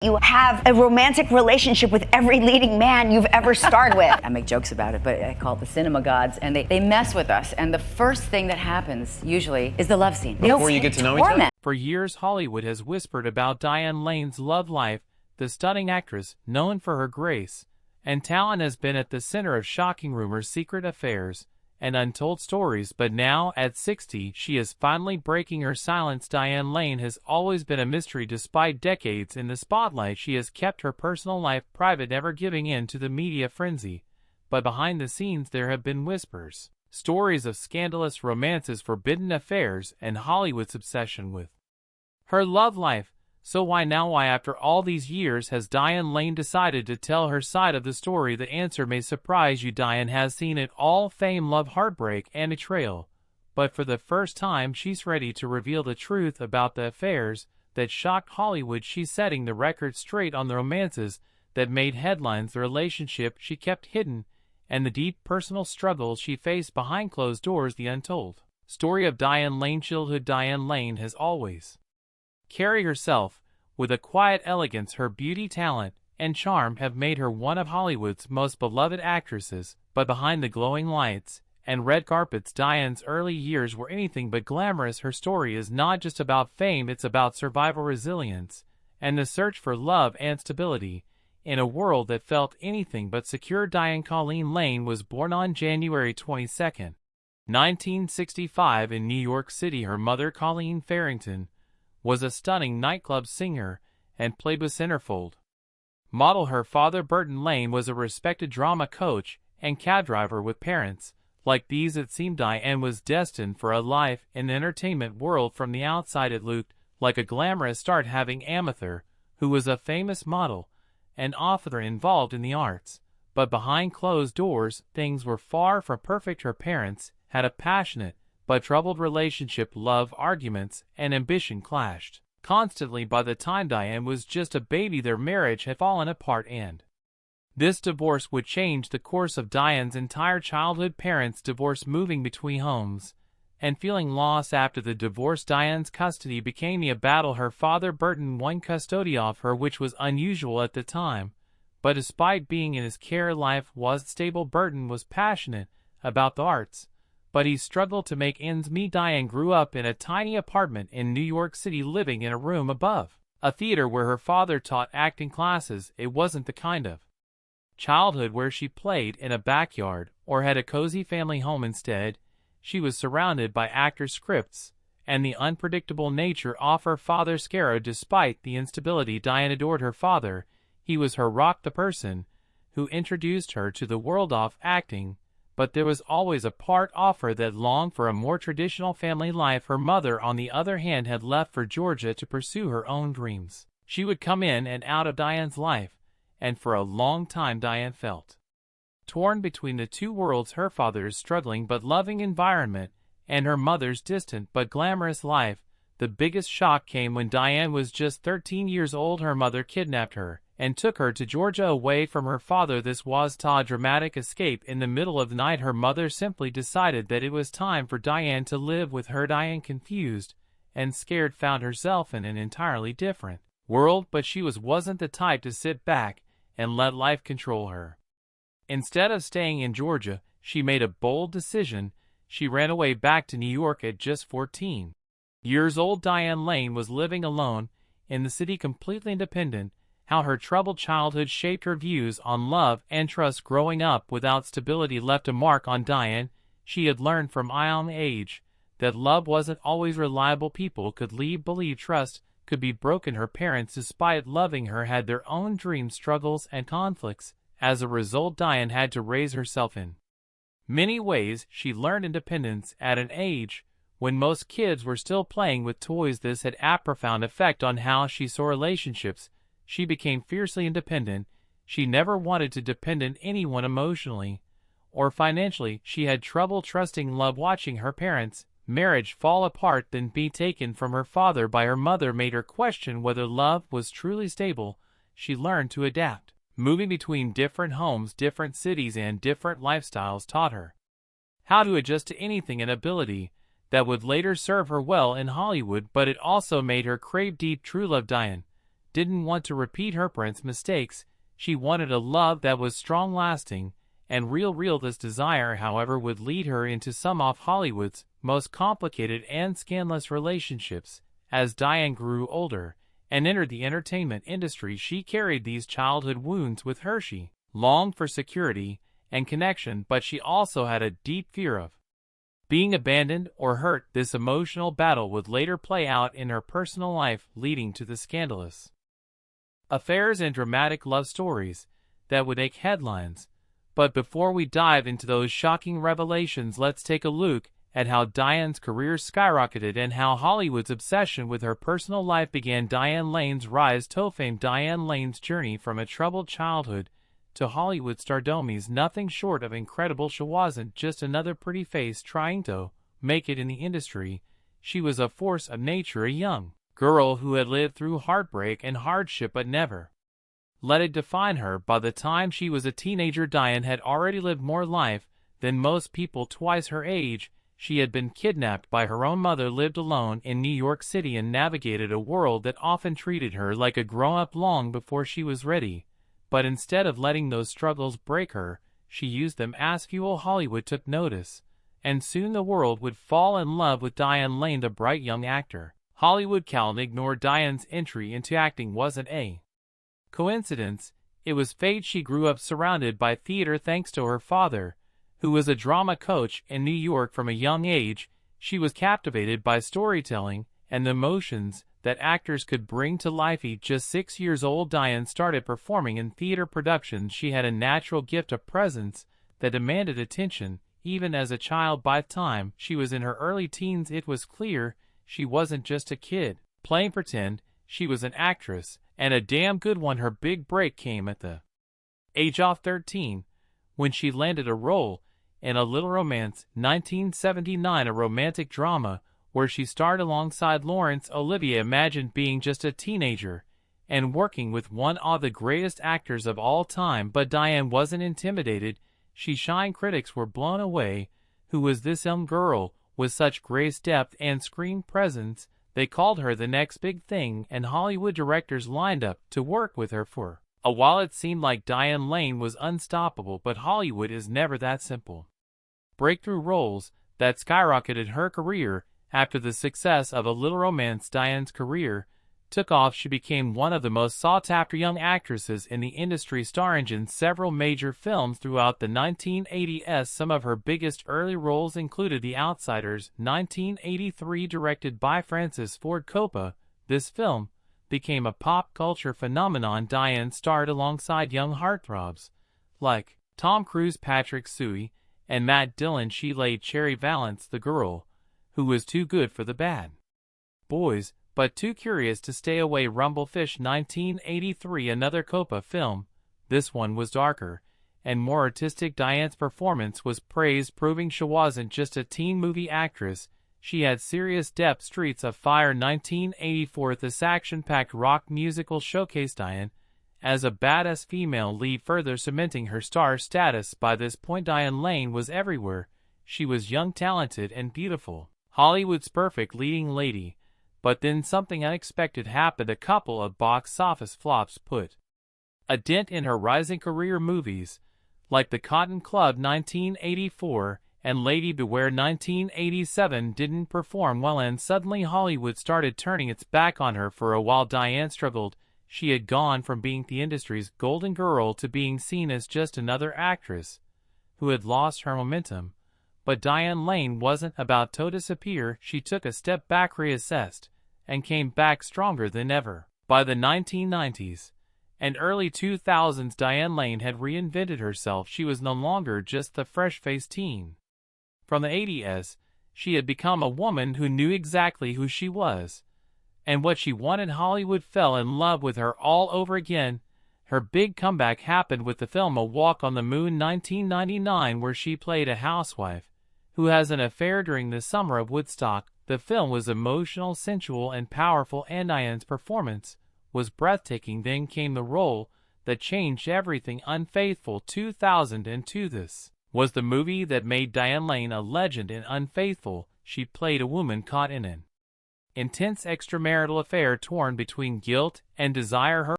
You have a romantic relationship with every leading man you've ever starred with. I make jokes about it, but I call it the cinema gods, and they mess with us. And the first thing that happens, usually, is the love scene. Before you get to know each other? For years, Hollywood has whispered about Diane Lane's love life. The stunning actress, known for her grace and talent, has been at the center of shocking rumors, secret affairs, and untold stories. But now, at 60, she is finally breaking her silence. Diane Lane has always been a mystery. Despite decades in the spotlight, she has kept her personal life private, never giving in to the media frenzy. But behind the scenes, there have been whispers, stories of scandalous romances, forbidden affairs, and Hollywood's obsession with her love life. So why now? Why, after all these years, has Diane Lane decided to tell her side of the story? The answer may surprise you. Diane has seen it all: fame, love, heartbreak, and betrayal. But for the first time, she's ready to reveal the truth about the affairs that shocked Hollywood. She's setting the record straight on the romances that made headlines, the relationship she kept hidden, and the deep personal struggles she faced behind closed doors. The untold story of Diane Lane. Childhood. Diane Lane has always carried herself with a quiet elegance. Her beauty, talent, and charm have made her one of Hollywood's most beloved actresses. But behind the glowing lights and red carpets, Diane's early years were anything but glamorous. Her story is not just about fame, it's about survival, resilience, and the search for love and stability in a world that felt anything but secure. Diane Colleen Lane was born on January 22, 1965 in New York City. Her mother, Colleen Farrington, was a stunning nightclub singer and played with centerfold model. Her father, Burton Lane, was a respected drama coach and cab driver. With parents like these, it seemed Diane was destined for a life in the entertainment world. From the outside, it looked like a glamorous start, having Amather, who was a famous model and author, involved in the arts. But behind closed doors, things were far from perfect. Her parents had a passionate but troubled relationship. Love, arguments, and ambition clashed constantly. By the time Diane was just a baby, their marriage had fallen apart, and this divorce would change the course of Diane's entire childhood. Parents divorced, moving between homes, and feeling lost. After the divorce, Diane's custody became a battle. Her father, Burton, won custody of her, which was unusual at the time. But despite being in his care, life was stable. Burton was passionate about the arts, but he struggled to make ends meet. Diane grew up in a tiny apartment in New York City, living in a room above a theater where her father taught acting classes. It wasn't the kind of childhood where she played in a backyard or had a cozy family home. Instead, she was surrounded by actor scripts and the unpredictable nature of her father's scare. Despite the instability, Diane adored her father. He was her rock, the person who introduced her to the world of acting. But there was always a part of her that longed for a more traditional family life. Her mother, on the other hand, had left for Georgia to pursue her own dreams. She would come in and out of Diane's life, and for a long time Diane felt torn between the two worlds: her father's struggling but loving environment, and her mother's distant but glamorous life. The biggest shock came when Diane was just 13 years old. Her mother kidnapped her and took her to Georgia, away from her father. This was a dramatic escape. In the middle of the night, her mother simply decided that it was time for Diane to live with her. Diane, confused and scared, found herself in an entirely different world, but she wasn't the type to sit back and let life control her. Instead of staying in Georgia, she made a bold decision. She ran away back to New York. At just 14 years old, Diane Lane was living alone in the city, completely independent. How her troubled childhood shaped her views on love and trust. Growing up without stability left a mark on Diane. She had learned from a young age that love wasn't always reliable. People could leave, believe trust could be broken. Her parents, despite loving her, had their own dreams, struggles, and conflicts. As a result, Diane had to raise herself in many ways. She learned independence at an age when most kids were still playing with toys. This had a profound effect on how she saw relationships. She became fiercely independent. She never wanted to depend on anyone emotionally or financially. She had trouble trusting love. Watching her parents' marriage fall apart, then be taken from her father by her mother, made her question whether love was truly stable. She learned to adapt. Moving between different homes, different cities, and different lifestyles taught her how to adjust to anything, an ability that would later serve her well in Hollywood. But it also made her crave deep, true love. Diane didn't want to repeat her parents' mistakes. She wanted a love that was strong, lasting, and real. This desire, however, would lead her into some of Hollywood's most complicated and scandalous relationships. As Diane grew older and entered the entertainment industry, she carried these childhood wounds with her. She longed for security and connection, but she also had a deep fear of being abandoned or hurt. This emotional battle would later play out in her personal life, leading to the scandalous affairs and dramatic love stories that would make headlines. But before we dive into those shocking revelations, let's take a look at how Diane's career skyrocketed and how Hollywood's obsession with her personal life began. Diane Lane's rise to fame. Diane Lane's journey from a troubled childhood to Hollywood stardom is nothing short of incredible. She wasn't just another pretty face trying to make it in the industry. She was a force of nature, a young girl who had lived through heartbreak and hardship but never let it define her. By the time she was a teenager, Diane had already lived more life than most people twice her age. She had been kidnapped by her own mother, lived alone in New York City, and navigated a world that often treated her like a grown-up long before she was ready. But instead of letting those struggles break her, she used them as fuel. Hollywood took notice, and soon the world would fall in love with Diane Lane, the bright young actor. Hollywood couldn't ignore Diane's entry into acting. Wasn't a coincidence, it was fate. She grew up surrounded by theater thanks to her father, who was a drama coach in New York. From a young age, she was captivated by storytelling and the emotions that actors could bring to life. At just 6 years old, Diane started performing in theater productions. She had a natural gift of presence that demanded attention, even as a child. By the time she was in her early teens, it was clear she wasn't just a kid playing pretend. She was an actress, and a damn good one. Her big break came at the age of 13, when she landed a role in A Little Romance, 1979, a romantic drama where she starred alongside Laurence Olivier. Imagine being just a teenager and working with one of the greatest actors of all time. But Diane wasn't intimidated. She shined. Critics were blown away. Who was this young girl with such grace, depth, and screen presence? They called her the next big thing, and Hollywood directors lined up to work with her for a while. It seemed like Diane Lane was unstoppable, but Hollywood is never that simple. Breakthrough roles that skyrocketed her career. After the success of A Little Romance, Diane's career took off. She became one of the most sought-after young actresses in the industry, starring in several major films throughout the 1980s. Some of her biggest early roles included The Outsiders, 1983, directed by Francis Ford Coppola. This film became a pop culture phenomenon. Diane starred alongside young heartthrobs like Tom Cruise, Patrick Swayze, and Matt Dillon. She played Cherry Valance, the girl who was too good for the bad boys, but too curious to stay away. Rumblefish, 1983, another Coppola film. This one was darker and more artistic. Diane's performance was praised, proving she wasn't just a teen movie actress. She had serious depth. Streets of Fire, 1984, this action-packed rock musical showcased Diane as a badass female lead, further cementing her star status. By this point, Diane Lane was everywhere. She was young, talented, and beautiful, Hollywood's perfect leading lady. But then something unexpected happened. A couple of box office flops put a dent in her rising career. Movies like The Cotton Club, 1984, and Lady Beware, 1987, didn't perform well, and suddenly Hollywood started turning its back on her. For a while, Diane struggled. She had gone from being the industry's golden girl to being seen as just another actress who had lost her momentum. But Diane Lane wasn't about to disappear. She took a step back, reassessed, and came back stronger than ever. By the 1990s and early 2000s, Diane Lane had reinvented herself. She was no longer just the fresh-faced teen from the 80s. She had become a woman who knew exactly who she was and what she wanted. Hollywood fell in love with her all over again. Her big comeback happened with the film A Walk on the Moon, 1999, where she played a housewife who has an affair during the summer of Woodstock. The film was emotional, sensual, and powerful, and Diane's performance was breathtaking. Then came the role that changed everything, Unfaithful, 2002. This was the movie that made Diane Lane a legend. In Unfaithful, she played a woman caught in an intense extramarital affair torn between guilt and desire. Her